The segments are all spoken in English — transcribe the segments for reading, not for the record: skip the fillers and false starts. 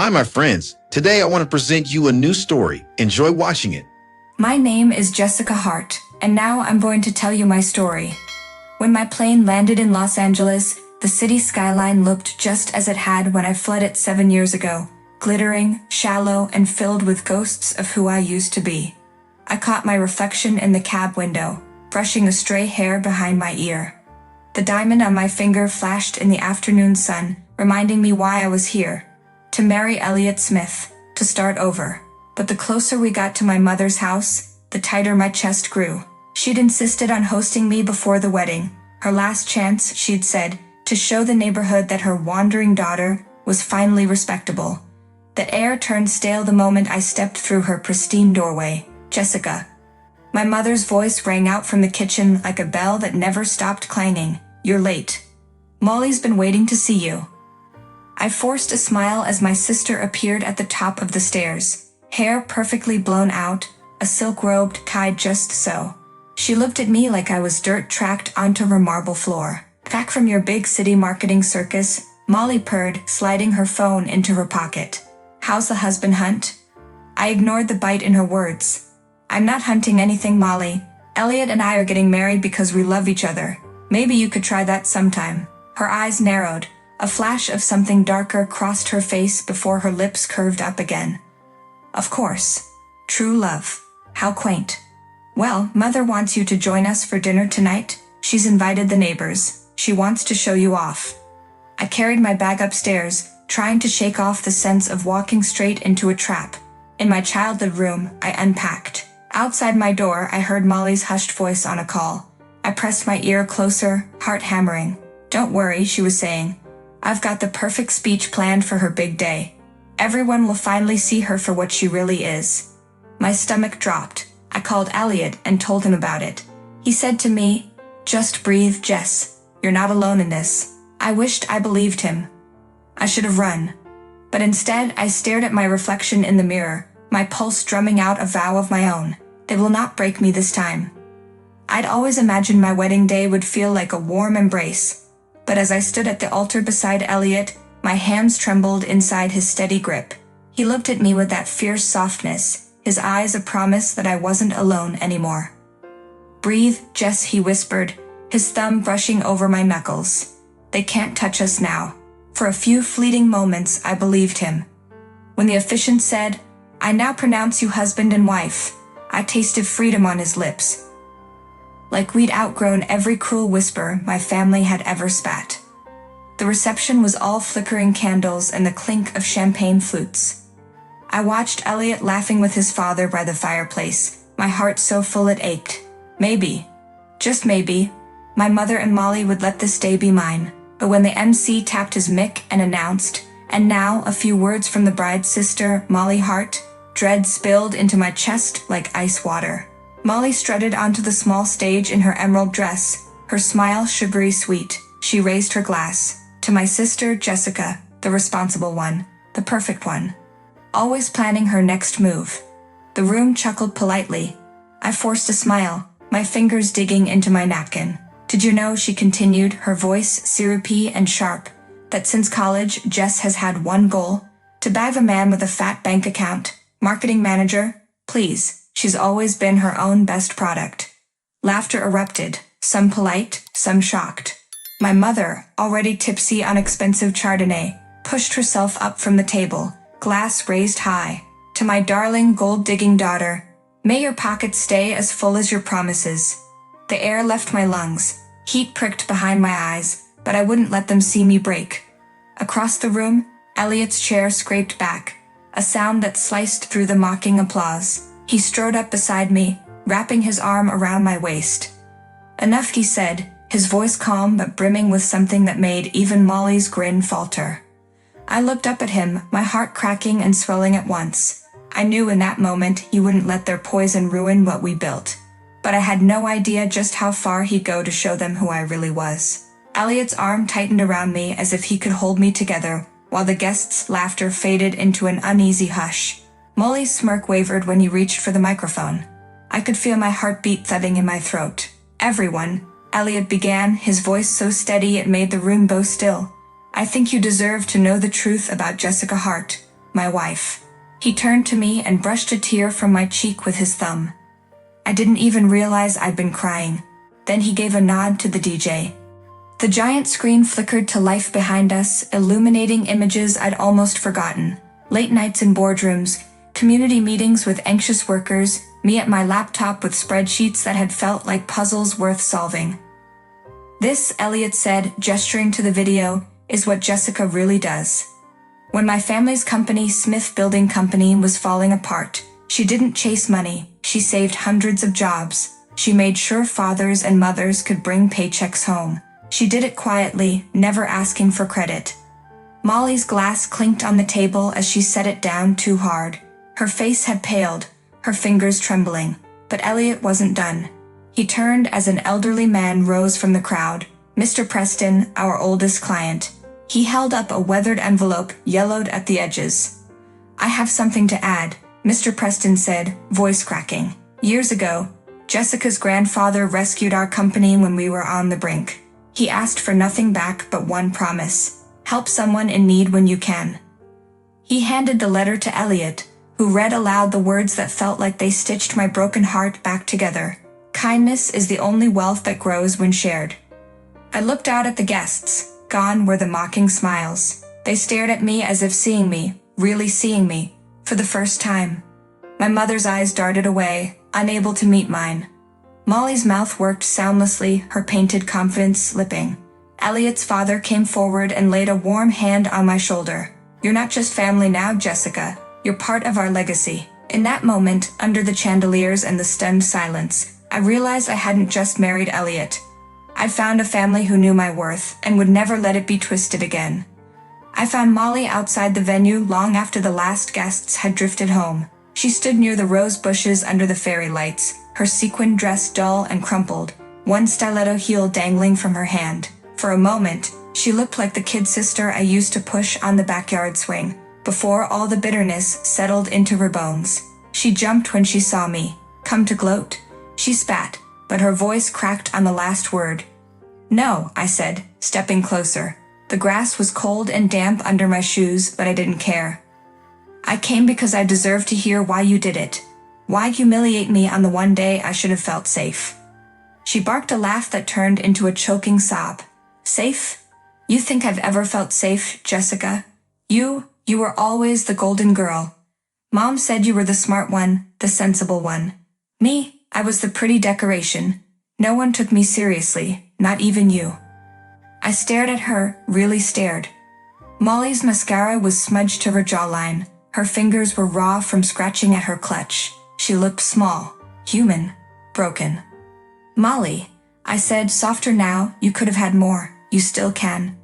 Hi, my friends. Today I want to present you a new story. Enjoy watching it. My name is Jessica Hart, and now I'm going to tell you my story. When my plane landed in Los Angeles, the city skyline looked just as it had when I fled it 7 years ago, glittering, shallow, and filled with ghosts of who I used to be. I caught my reflection in the cab window, brushing a stray hair behind my ear. The diamond on my finger flashed in the afternoon sun, reminding me why I was here. To marry Elliot Smith, to start over. But the closer we got to my mother's house, the tighter my chest grew. She'd insisted on hosting me before the wedding, her last chance, she'd said, to show the neighborhood that her wandering daughter was finally respectable. The air turned stale the moment I stepped through her pristine doorway. Jessica. My mother's voice rang out from the kitchen like a bell that never stopped clanging. You're late. Molly's been waiting to see you. I forced a smile as my sister appeared at the top of the stairs, hair perfectly blown out, a silk robe tied just so. She looked at me like I was dirt tracked onto her marble floor. Back from your big city marketing circus, Molly purred, sliding her phone into her pocket. How's the husband hunt? I ignored the bite in her words. I'm not hunting anything, Molly. Elliot and I are getting married because we love each other. Maybe you could try that sometime. Her eyes narrowed. A flash of something darker crossed her face before her lips curved up again. Of course. True love. How quaint. Well, Mother wants you to join us for dinner tonight. She's invited the neighbors. She wants to show you off. I carried my bag upstairs, trying to shake off the sense of walking straight into a trap. In my childhood room, I unpacked. Outside my door, I heard Molly's hushed voice on a call. I pressed my ear closer, heart hammering. Don't worry, she was saying. I've got the perfect speech planned for her big day. Everyone will finally see her for what she really is. My stomach dropped. I called Elliot and told him about it. He said to me, "Just breathe, Jess. You're not alone in this." I wished I believed him. I should have run. But instead, I stared at my reflection in the mirror, my pulse drumming out a vow of my own. They will not break me this time. I'd always imagined my wedding day would feel like a warm embrace. But as I stood at the altar beside Elliot, my hands trembled inside his steady grip. He looked at me with that fierce softness, his eyes a promise that I wasn't alone anymore. Breathe, Jess, he whispered, his thumb brushing over my knuckles. They can't touch us now. For a few fleeting moments, I believed him. When the officiant said, "I now pronounce you husband and wife," I tasted freedom on his lips. Like we'd outgrown every cruel whisper my family had ever spat. The reception was all flickering candles and the clink of champagne flutes. I watched Elliot laughing with his father by the fireplace, my heart so full it ached. Maybe, just maybe, my mother and Molly would let this day be mine. But when the MC tapped his mic and announced, "And now a few words from the bride's sister, Molly Hart," dread spilled into my chest like ice water. Molly strutted onto the small stage in her emerald dress, her smile sugary sweet. She raised her glass. To my sister, Jessica, the responsible one, the perfect one. Always planning her next move. The room chuckled politely. I forced a smile, my fingers digging into my napkin. Did you know, she continued, her voice syrupy and sharp, that since college, Jess has had one goal? To bag a man with a fat bank account. Marketing manager? Please. She's always been her own best product. Laughter erupted, some polite, some shocked. My mother, already tipsy on expensive Chardonnay, pushed herself up from the table, glass raised high. To my darling gold-digging daughter, may your pockets stay as full as your promises. The air left my lungs, heat pricked behind my eyes, but I wouldn't let them see me break. Across the room, Elliot's chair scraped back, a sound that sliced through the mocking applause. He strode up beside me, wrapping his arm around my waist. Enough, he said, his voice calm but brimming with something that made even Molly's grin falter. I looked up at him, my heart cracking and swelling at once. I knew in that moment he wouldn't let their poison ruin what we built. But I had no idea just how far he'd go to show them who I really was. Elliot's arm tightened around me as if he could hold me together, while the guests' laughter faded into an uneasy hush. Molly's smirk wavered when he reached for the microphone. I could feel my heartbeat thudding in my throat. Everyone, Elliot began, his voice so steady it made the room bow still. I think you deserve to know the truth about Jessica Hart. my wife. He turned to me and brushed a tear from my cheek with his thumb. I didn't even realize I'd been crying. Then he gave a nod to the DJ. The giant screen flickered to life behind us, illuminating images I'd almost forgotten. Late nights in boardrooms, community meetings with anxious workers, me at my laptop with spreadsheets that had felt like puzzles worth solving. This, Elliot said, gesturing to the video, is what Jessica really does. When my family's company, Smith Building Company, was falling apart, she didn't chase money, she saved hundreds of jobs. She made sure fathers and mothers could bring paychecks home. She did it quietly, never asking for credit. Molly's glass clinked on the table as she set it down too hard. Her face had paled, her fingers trembling. But Elliot wasn't done. He turned as an elderly man rose from the crowd. Mr. Preston, our oldest client. He held up a weathered envelope, yellowed at the edges. I have something to add, Mr. Preston said, voice cracking. Years ago, Jessica's grandfather rescued our company when we were on the brink. He asked for nothing back but one promise. Help someone in need when you can. He handed the letter to Elliot, who read aloud the words that felt like they stitched my broken heart back together. Kindness is the only wealth that grows when shared. I looked out at the guests. Gone were the mocking smiles. They stared at me as if seeing me, really seeing me, for the first time. My mother's eyes darted away, unable to meet mine. Molly's mouth worked soundlessly, her painted confidence slipping. Elliot's father came forward and laid a warm hand on my shoulder. You're not just family now, Jessica. You're part of our legacy. In that moment, under the chandeliers and the stunned silence, I realized I hadn't just married Elliot. I'd found a family who knew my worth and would never let it be twisted again. I found Molly outside the venue long after the last guests had drifted home. She stood near the rose bushes under the fairy lights, her sequin dress dull and crumpled, one stiletto heel dangling from her hand. For a moment, she looked like the kid sister I used to push on the backyard swing, before all the bitterness settled into her bones. She jumped when she saw me. Come to gloat? She spat, but her voice cracked on the last word. No, I said, stepping closer. The grass was cold and damp under my shoes, but I didn't care. I came because I deserved to hear why you did it. Why humiliate me on the one day I should have felt safe? She barked a laugh that turned into a choking sob. Safe? You think I've ever felt safe, Jessica? You were always the golden girl. Mom said you were the smart one, the sensible one. Me, I was the pretty decoration. No one took me seriously, not even you. I stared at her, really stared. Molly's mascara was smudged to her jawline. Her fingers were raw from scratching at her clutch. She looked small, human, broken. Molly, I said, softer now, you could have had more. You still can.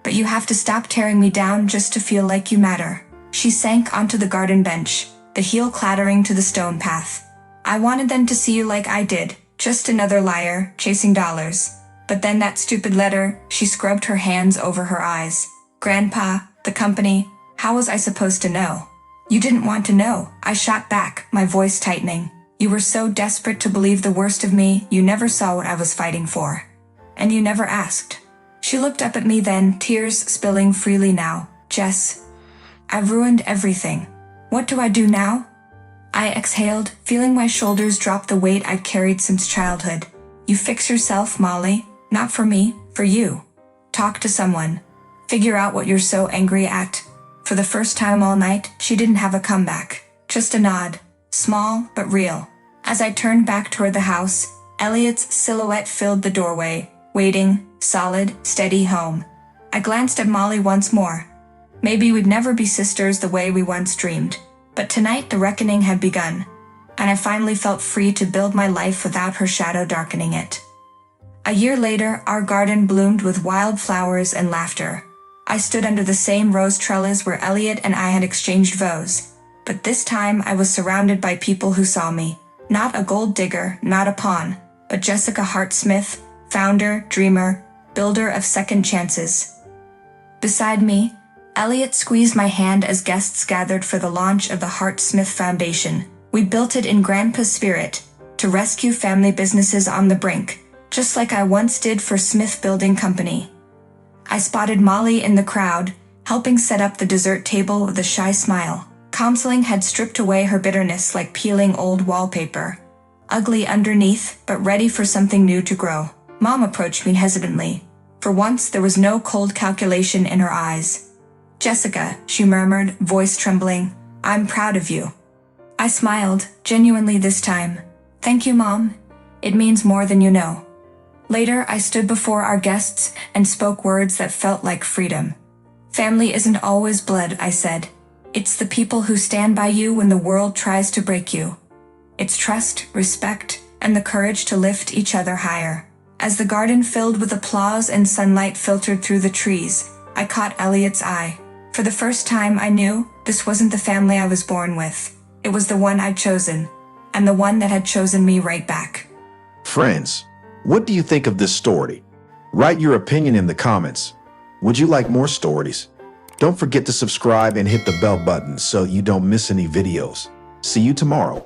But you have to stop tearing me down just to feel like you matter. She sank onto the garden bench, the heel clattering to the stone path. I wanted them to see you like I did, just another liar, chasing dollars. But then that stupid letter, she scrubbed her hands over her eyes. Grandpa, the company, how was I supposed to know? You didn't want to know, I shot back, my voice tightening. You were so desperate to believe the worst of me, you never saw what I was fighting for. And you never asked. She looked up at me then, tears spilling freely now. Jess, I've ruined everything. What do I do now? I exhaled, feeling my shoulders drop the weight I'd carried since childhood. You fix yourself, Molly. Not for me, for you. Talk to someone. Figure out what you're so angry at. For the first time all night, she didn't have a comeback. Just a nod. Small, but real. As I turned back toward the house, Elliot's silhouette filled the doorway, waiting, solid, steady home. I glanced at Molly once more. Maybe we'd never be sisters the way we once dreamed. But tonight the reckoning had begun, and I finally felt free to build my life without her shadow darkening it. A year later, our garden bloomed with wild flowers and laughter. I stood under the same rose trellis where Elliot and I had exchanged vows. But this time I was surrounded by people who saw me. Not a gold digger, not a pawn, but Jessica Hart Smith, founder, dreamer, builder of second chances. Beside me, Elliot squeezed my hand as guests gathered for the launch of the Hart Smith Foundation. We built it in grandpa's spirit, to rescue family businesses on the brink, just like I once did for Smith Building Company. I spotted Molly in the crowd, helping set up the dessert table with a shy smile. Counseling had stripped away her bitterness like peeling old wallpaper. Ugly underneath, but ready for something new to grow. Mom approached me hesitantly. For once, there was no cold calculation in her eyes. "Jessica," she murmured, voice trembling, "I'm proud of you." I smiled, genuinely this time. "Thank you, Mom. It means more than you know." Later, I stood before our guests and spoke words that felt like freedom. "Family isn't always blood," I said. "It's the people who stand by you when the world tries to break you. It's trust, respect, and the courage to lift each other higher." As the garden filled with applause and sunlight filtered through the trees, I caught Elliot's eye. For the first time, I knew this wasn't the family I was born with. It was the one I'd chosen, and the one that had chosen me right back. Friends, what do you think of this story? Write your opinion in the comments. Would you like more stories? Don't forget to subscribe and hit the bell button so you don't miss any videos. See you tomorrow.